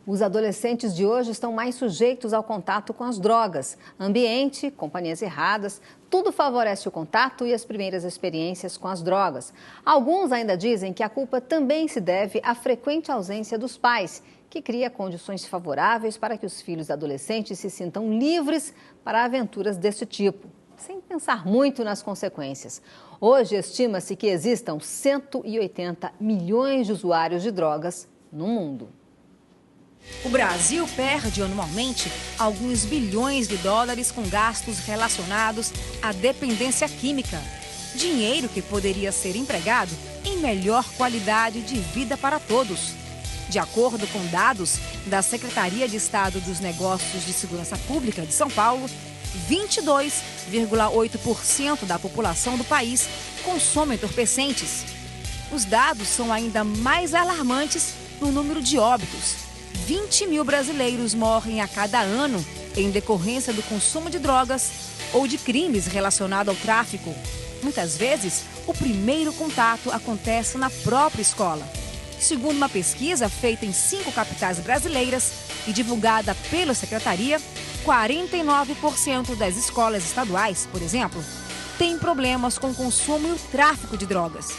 Os adolescentes de hoje estão mais sujeitos ao contato com as drogas. Ambiente, companhias erradas, tudo favorece o contato e as primeiras experiências com as drogas. Alguns ainda dizem que a culpa também se deve à frequente ausência dos pais, que cria condições favoráveis para que os filhos adolescentes se sintam livres para aventuras desse tipo, sem pensar muito nas consequências. Hoje, estima-se que existam 180 milhões de usuários de drogas no mundo. O Brasil perde anualmente alguns bilhões de dólares com gastos relacionados à dependência química. Dinheiro que poderia ser empregado em melhor qualidade de vida para todos. De acordo com dados da Secretaria de Estado dos Negócios de Segurança Pública de São Paulo, 22,8% da população do país consome entorpecentes. Os dados são ainda mais alarmantes no número de óbitos. 20 mil brasileiros morrem a cada ano em decorrência do consumo de drogas ou de crimes relacionados ao tráfico. Muitas vezes, o primeiro contato acontece na própria escola. Segundo uma pesquisa feita em 5 capitais brasileiras e divulgada pela Secretaria, 49% das escolas estaduais, por exemplo, têm problemas com o consumo e o tráfico de drogas.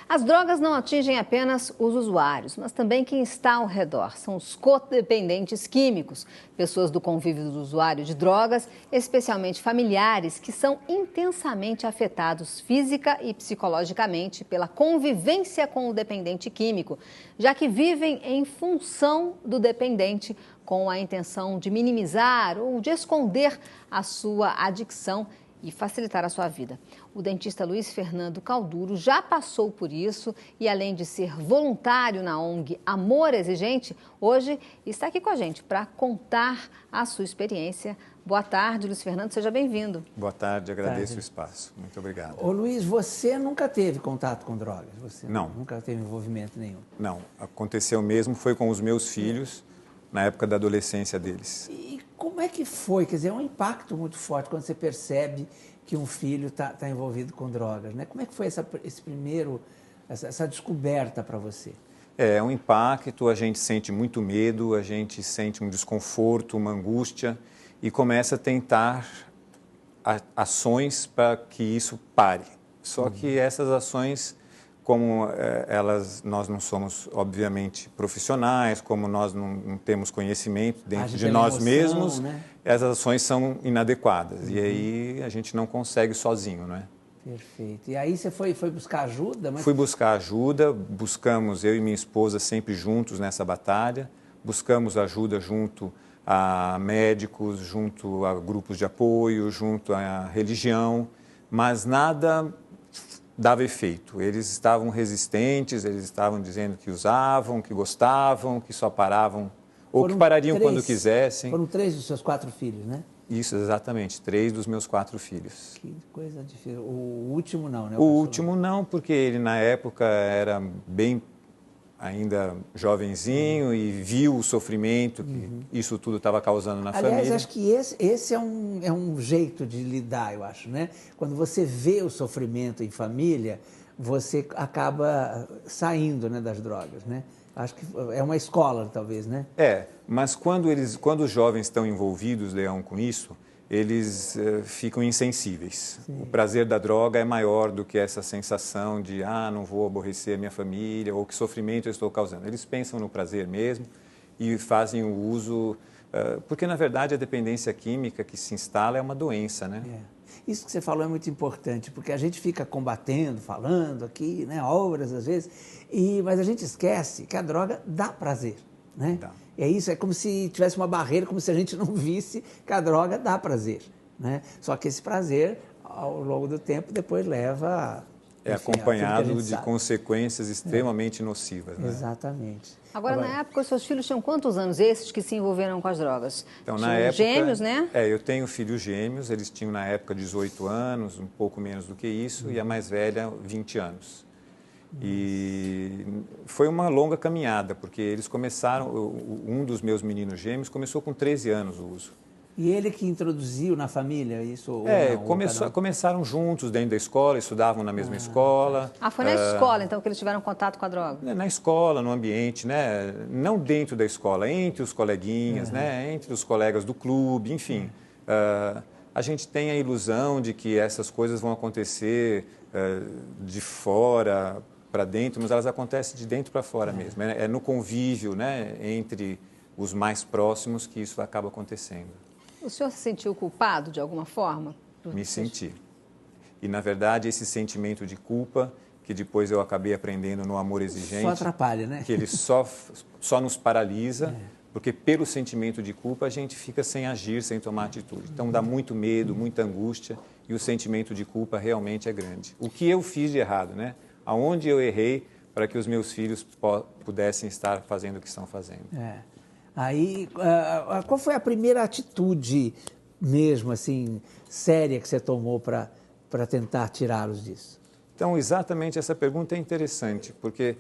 As drogas não atingem apenas os usuários, mas também quem está ao redor. São os codependentes químicos, pessoas do convívio do usuário de drogas, especialmente familiares, que são intensamente afetados física e psicologicamente pela convivência com o dependente químico, já que vivem em função do dependente com a intenção de minimizar ou de esconder a sua adicção e facilitar a sua vida. O dentista Luiz Fernando Calduro já passou por isso e, além de ser voluntário na ONG Amor Exigente, hoje está aqui com a gente para contar a sua experiência. Boa tarde, Luiz Fernando, seja bem-vindo. Boa tarde, agradeço o espaço. Muito obrigado. Ô Luiz, você nunca teve contato com drogas? Você não. Nunca teve envolvimento nenhum? Não, aconteceu mesmo, foi com os meus filhos, na época da adolescência deles. E como é que foi? Quer dizer, é um impacto muito forte quando você percebe que um filho está envolvido com drogas, né? Como é que foi essa descoberta para você? É um impacto, a gente sente muito medo, a gente sente um desconforto, uma angústia e começa a tentar ações para que isso pare. Só que essas ações, como nós não somos, obviamente, profissionais, como nós não temos conhecimento dentro de nós mesmos, né? Essas ações são inadequadas. E aí a gente não consegue sozinho, não é? Perfeito. E aí você foi buscar ajuda? Fui buscar ajuda, buscamos, eu e minha esposa, sempre juntos nessa batalha. Buscamos ajuda junto a médicos, junto a grupos de apoio, junto à religião, mas nada dava efeito. Eles estavam resistentes, eles estavam dizendo que usavam, que gostavam, que só paravam, ou que parariam quando quisessem. Foram 3 dos seus 4 filhos, né? Isso, exatamente, 3 dos meus 4 filhos. Que coisa difícil. O último não, né? O último não, porque ele na época era bem ainda jovenzinho e viu o sofrimento que isso tudo estava causando na família. Aliás, acho que esse é um jeito de lidar, eu acho, né? Quando você vê o sofrimento em família, você acaba saindo, né, das drogas, né? Acho que é uma escola, talvez, né? Mas quando os jovens estão envolvidos, Leão, com isso, eles ficam insensíveis. Sim. O prazer da droga é maior do que essa sensação de, não vou aborrecer a minha família, ou que sofrimento eu estou causando. Eles pensam no prazer mesmo e fazem o uso, porque na verdade a dependência química que se instala é uma doença, né? Isso que você falou é muito importante, porque a gente fica combatendo, falando aqui, né, horas às vezes, mas a gente esquece que a droga dá prazer, né? Dá. É isso, é como se tivesse uma barreira, como se a gente não visse que a droga dá prazer, né? Só que esse prazer, ao longo do tempo, depois leva... acompanhado de consequências extremamente nocivas, né? Exatamente. Agora, na época, os seus filhos tinham quantos anos, esses que se envolveram com as drogas? Então, na época, gêmeos, né? Eu tenho filhos gêmeos, eles tinham na época 18 anos, um pouco menos do que isso, e a mais velha 20 anos. E foi uma longa caminhada, porque eles começaram, um dos meus meninos gêmeos começou com 13 anos o uso. E ele que introduziu na família isso? Ou não, começaram juntos dentro da escola, estudavam na mesma escola. Foi na escola, então, que eles tiveram contato com a droga? Na escola, no ambiente, né? Não dentro da escola, entre os coleguinhas, né? Entre os colegas do clube, enfim. A gente tem a ilusão de que essas coisas vão acontecer de fora para dentro, mas elas acontecem de dentro para fora mesmo. É no convívio, né? Entre os mais próximos que isso acaba acontecendo. O senhor se sentiu culpado de alguma forma? Me senti. E, na verdade, esse sentimento de culpa, que depois eu acabei aprendendo no Amor Exigente... Só atrapalha, né? Que ele só nos paralisa, porque pelo sentimento de culpa a gente fica sem agir, sem tomar atitude. Então, dá muito medo, muita angústia, e o sentimento de culpa realmente é grande. O que eu fiz de errado, né? Aonde eu errei para que os meus filhos pudessem estar fazendo o que estão fazendo. Aí, qual foi a primeira atitude mesmo, assim, séria que você tomou para tentar tirá-los disso? Então, exatamente essa pergunta é interessante, porque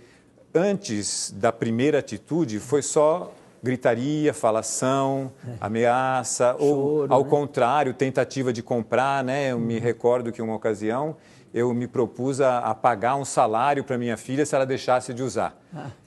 antes da primeira atitude foi só gritaria, falação, ameaça, Choro, ou, ao contrário, tentativa de comprar, né? Eu me recordo que uma ocasião eu me propus a pagar um salário para minha filha se ela deixasse de usar.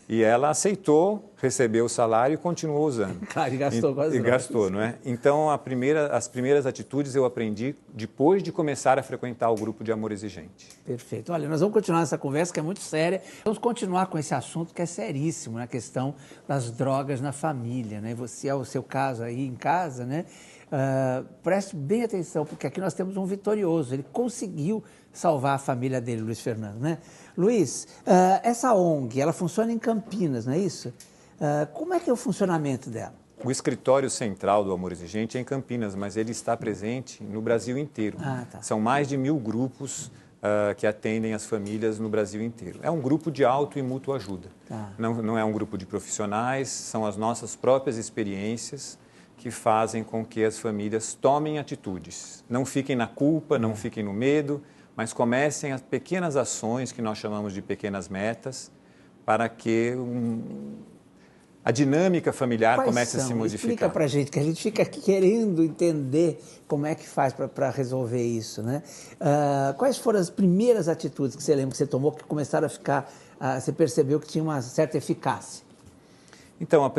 E ela aceitou, recebeu o salário e continuou usando. Claro, e gastou quase. E gastou, não é? Então, as primeiras atitudes eu aprendi depois de começar a frequentar o grupo de Amor Exigente. Perfeito. Olha, nós vamos continuar essa conversa, que é muito séria. Vamos continuar com esse assunto que é seríssimo, né? A questão das drogas na família, né? Você, é o seu caso aí em casa, né? Preste bem atenção, porque aqui nós temos um vitorioso. Ele conseguiu salvar a família dele, Luiz Fernando, né? Luiz, essa ONG, ela funciona em Campinas, não é isso? Como é que é o funcionamento dela? O escritório central do Amor Exigente é em Campinas, mas ele está presente no Brasil inteiro. Tá. São mais de 1000 grupos que atendem as famílias no Brasil inteiro. É um grupo de auto e mútua ajuda. Não é um grupo de profissionais, são as nossas próprias experiências que fazem com que as famílias tomem atitudes. Não fiquem na culpa, não fiquem no medo, mas comecem as pequenas ações que nós chamamos de pequenas metas para que a dinâmica familiar comece a se modificar. Explica para a gente, que a gente fica querendo entender como é que faz para resolver isso, né? Quais foram as primeiras atitudes que você lembra que você tomou que começaram a ficar, você percebeu que tinha uma certa eficácia? Então,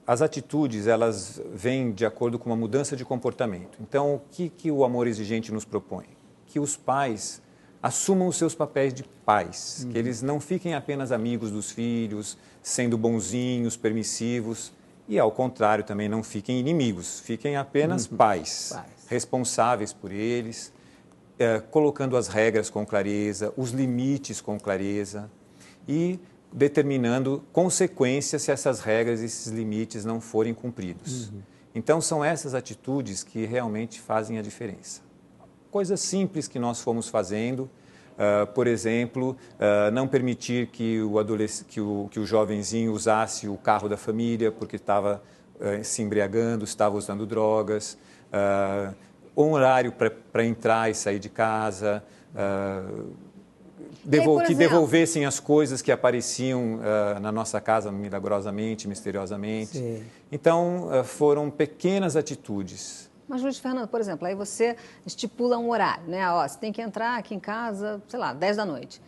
as atitudes, elas vêm de acordo com uma mudança de comportamento. Então, o que o Amor Exigente nos propõe? Que os pais assumam os seus papéis de pais, que eles não fiquem apenas amigos dos filhos, sendo bonzinhos, permissivos, e ao contrário também não fiquem inimigos, fiquem apenas pais, responsáveis por eles, colocando as regras com clareza, os limites com clareza e determinando consequências se essas regras e esses limites não forem cumpridos. Então, são essas atitudes que realmente fazem a diferença. Coisas simples que nós fomos fazendo, por exemplo, não permitir que o jovenzinho usasse o carro da família porque estava se embriagando, estava usando drogas, um horário para entrar e sair de casa, que devolvessem as coisas que apareciam na nossa casa milagrosamente, misteriosamente. Sim. Então, foram pequenas atitudes. Mas, Luiz Fernando, por exemplo, aí você estipula um horário, né? Você tem que entrar aqui em casa, sei lá, 10 da noite.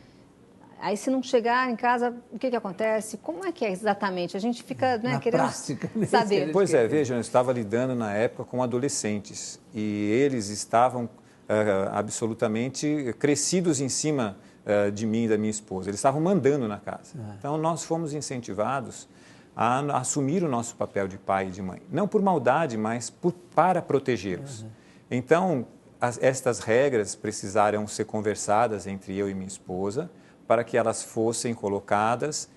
Aí, se não chegar em casa, o que acontece? Como é que é exatamente? A gente fica querendo prática, saber. Pois veja, eu estava lidando na época com adolescentes e eles estavam absolutamente crescidos em cima de mim e da minha esposa. Eles estavam mandando na casa. Então, nós fomos incentivados a assumir o nosso papel de pai e de mãe. Não por maldade, mas para protegê-los. Então, estas regras precisaram ser conversadas entre eu e minha esposa para que elas fossem colocadas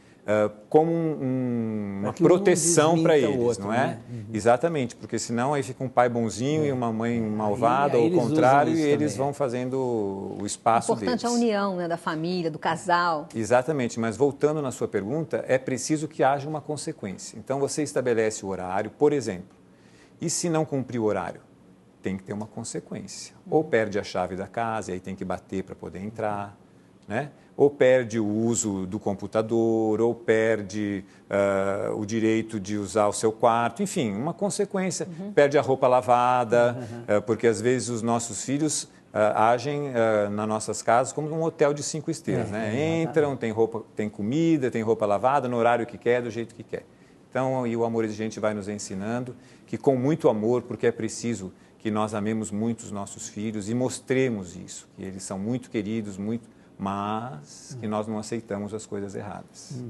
como uma proteção para eles, outro, não é? Né? Exatamente, porque senão aí fica um pai bonzinho e uma mãe malvada, ou ao contrário, e eles vão fazendo o espaço deles. Importante a união, né, da família, do casal. Exatamente, mas voltando na sua pergunta, é preciso que haja uma consequência. Então, você estabelece o horário, por exemplo, e se não cumprir o horário? Tem que ter uma consequência. Ou perde a chave da casa, e aí tem que bater para poder entrar, né? ou perde o uso do computador, ou perde o direito de usar o seu quarto, enfim, uma consequência. Perde a roupa lavada, porque às vezes os nossos filhos agem nas nossas casas como um hotel de 5 estrelas, né? Entram, tem roupa, tem comida, tem roupa lavada, no horário que quer, do jeito que quer. Então, e o Amor Exigente vai nos ensinando que com muito amor, porque é preciso que nós amemos muito os nossos filhos e mostremos isso, que eles são muito queridos, mas que nós não aceitamos as coisas erradas.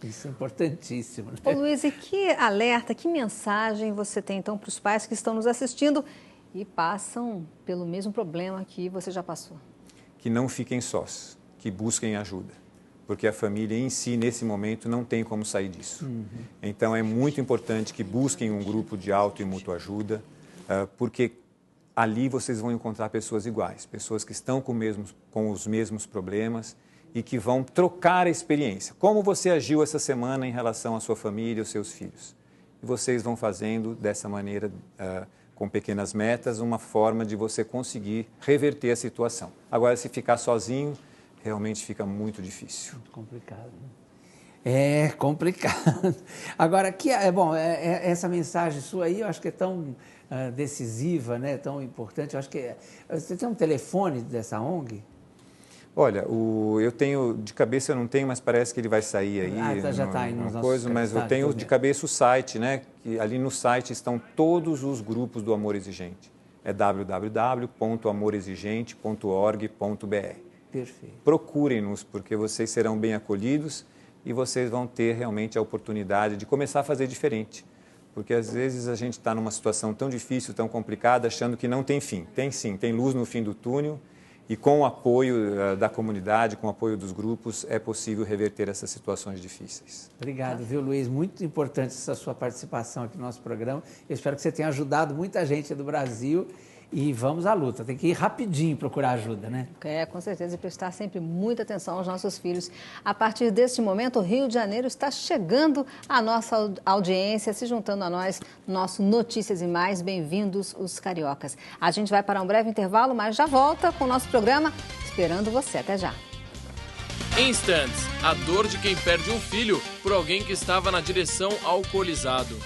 Isso é importantíssimo. Né? Ô Luiz, e que alerta, que mensagem você tem então para os pais que estão nos assistindo e passam pelo mesmo problema que você já passou? Que não fiquem sós, que busquem ajuda, porque a família em si, nesse momento, não tem como sair disso. Então, é muito importante que busquem um grupo de auto e mútua ajuda, porque ali vocês vão encontrar pessoas iguais, pessoas que estão com os mesmos problemas e que vão trocar a experiência. Como você agiu essa semana em relação à sua família, aos seus filhos? E vocês vão fazendo dessa maneira, com pequenas metas, uma forma de você conseguir reverter a situação. Agora, se ficar sozinho, realmente fica muito difícil. Muito complicado, né? É complicado. Agora, essa mensagem sua aí, eu acho que é tão decisiva, né? Tão importante. Eu acho que você tem um telefone dessa ONG? Olha, eu tenho, de cabeça eu não tenho, mas parece que ele vai sair aí. Já está aí nos nossos mas eu tenho de cabeça o site, né? Que ali no site estão todos os grupos do Amor Exigente. É www.amorexigente.org.br. Perfeito. Procurem-nos, porque vocês serão bem acolhidos e vocês vão ter realmente a oportunidade de começar a fazer diferente. Porque às vezes a gente está numa situação tão difícil, tão complicada, achando que não tem fim. Tem sim, tem luz no fim do túnel. E com o apoio da comunidade, com o apoio dos grupos, é possível reverter essas situações difíceis. Obrigado, viu, Luiz? Muito importante essa sua participação aqui no nosso programa. Eu espero que você tenha ajudado muita gente do Brasil. E vamos à luta, tem que ir rapidinho procurar ajuda, né? Com certeza, e prestar sempre muita atenção aos nossos filhos. A partir deste momento, o Rio de Janeiro está chegando à nossa audiência, se juntando a nós, nosso Notícias e Mais. Bem-vindos, os cariocas. A gente vai para um breve intervalo, mas já volta com o nosso programa, esperando você. Até já. Instantes, a dor de quem perde um filho por alguém que estava na direção alcoolizado.